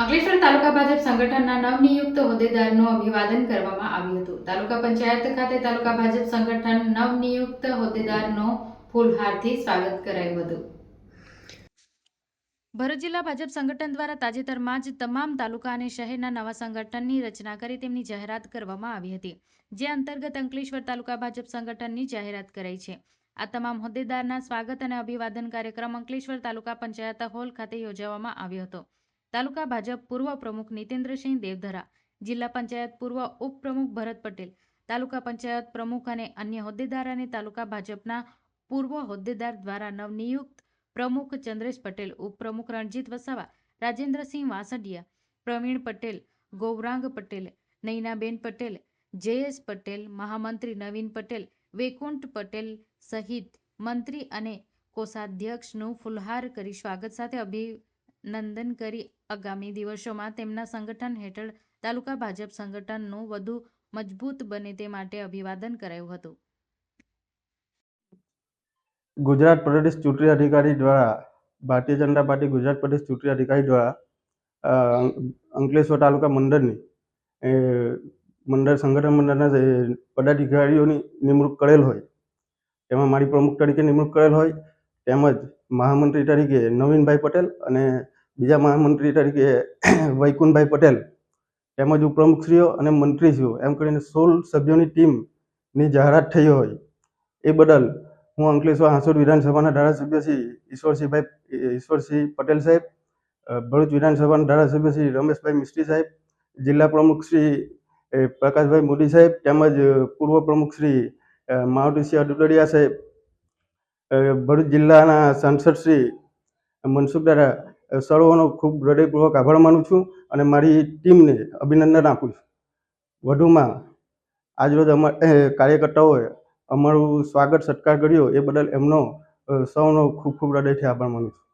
અંકલેશ્વર તાલુકા ભાજપ સંગઠનના નવનિયુક્ત હોદ્દેદારનું અભિવાદન કરવામાં આવ્યું હતું. તાલુકા પંચાયત ખાતે તાલુકા ભાજપ સંગઠન નવનિયુક્ત હોદ્દેદારનો ફૂલહારથી સ્વાગત કરાયું હતું. ભરૂચ જિલ્લા ભાજપ સંગઠન દ્વારા તાજેતરમાં જ તમામ તાલુકા અને શહેરના નવા સંગઠનની રચના કરી તેમની જાહેરાત કરવામાં આવી હતી, જે અંતર્ગત અંકલેશ્વર તાલુકા ભાજપ સંગઠનની જાહેરાત કરાઈ છે. આ તમામ હોદ્દેદારના સ્વાગત અને અભિવાદન કાર્યક્રમ અંકલેશ્વર તાલુકા પંચાયત હોલ ખાતે યોજવામાં આવ્યો હતો. તાલુકા ભાજપ પૂર્વ પ્રમુખ નીતેન્દ્રસિંહ દેવધરા, જિલ્લા પંચાયત પૂર્વ ઉપપ્રમુખ ભરત પટેલ, તાલુકા પંચાયત પ્રમુખ અને અન્ય હોદ્દેદાર અને તાલુકા ભાજપના પૂર્વ હોદ્દેદાર દ્વારા નવનિયુક્ત પ્રમુખ ચંદ્રેશ પટેલ, ઉપપ્રમુખ રણજીત વસાવા, રાજેન્દ્રસિંહ વાસડિયા, પ્રવીણ પટેલ, ગૌરાંગ પટેલ, નૈનાબેન પટેલ, જયેશ પટેલ, મહામંત્રી નવીન પટેલ, વૈકુંઠ પટેલ સહિત મંત્રી અને કોષાધ્યક્ષનું ફૂલહાર કરી સ્વાગત સાથે અભિનંદન કરી આગામી દિવસોમાં તેમના સંગઠન હેઠળ તાલુકા ભાજપ સંગઠનનું વધુ મજબૂત બને તે માટે અભિવાદન કરાયું હતું. ગુજરાત પ્રદેશ ચૂંટણી અધિકારી દ્વારા ભારતીય જનતા પાર્ટી ગુજરાત પ્રદેશ ચૂંટણી અધિકારી દ્વારા અંકલેશ્વર તાલુકા મંડળની સંગઠન મંડળના પદાધિકારીઓની નિમણૂક કરેલ હોય, તેમાં મારી પ્રમુખ તરીકે નિમણૂક કરેલ હોય, તેમજ મહામંત્રી તરીકે નવીનભાઈ પટેલ અને બીજા મહામંત્રી તરીકે વૈકુંઠભાઈ પટેલ, તેમજ ઉપપ્રમુખશ્રીઓ અને મંત્રીશ્રીઓ એમ કરીને 16 સભ્યોની ટીમની જાહેરાત થઈ હોય, એ બદલ હું અંકલેશ્વર હાંસોદ વિધાનસભાના ધારાસભ્ય શ્રી ઈશ્વરસિંહ પટેલ સાહેબ, ભરૂચ વિધાનસભાના ધારાસભ્ય શ્રી રમેશભાઈ મિસ્ત્રી સાહેબ, જિલ્લા પ્રમુખ શ્રી પ્રકાશભાઈ મોદી સાહેબ, તેમજ પૂર્વ પ્રમુખ શ્રી માવતીસિંહ અડુદડિયા સાહેબ, ભરૂચ જિલ્લાના સાંસદ શ્રી મનસુખદાદા, સર્વોનો ખૂબ હૃદયપૂર્વક આભાર માનું છું અને મારી ટીમને અભિનંદન આપું છું. વધુમાં આજરોજ કાર્યકર્તાઓએ અમારું સ્વાગત સત્કાર કર્યો એ બદલ એમનો સૌનો ખૂબ ખૂબ હૃદયથી આભાર માનું છું.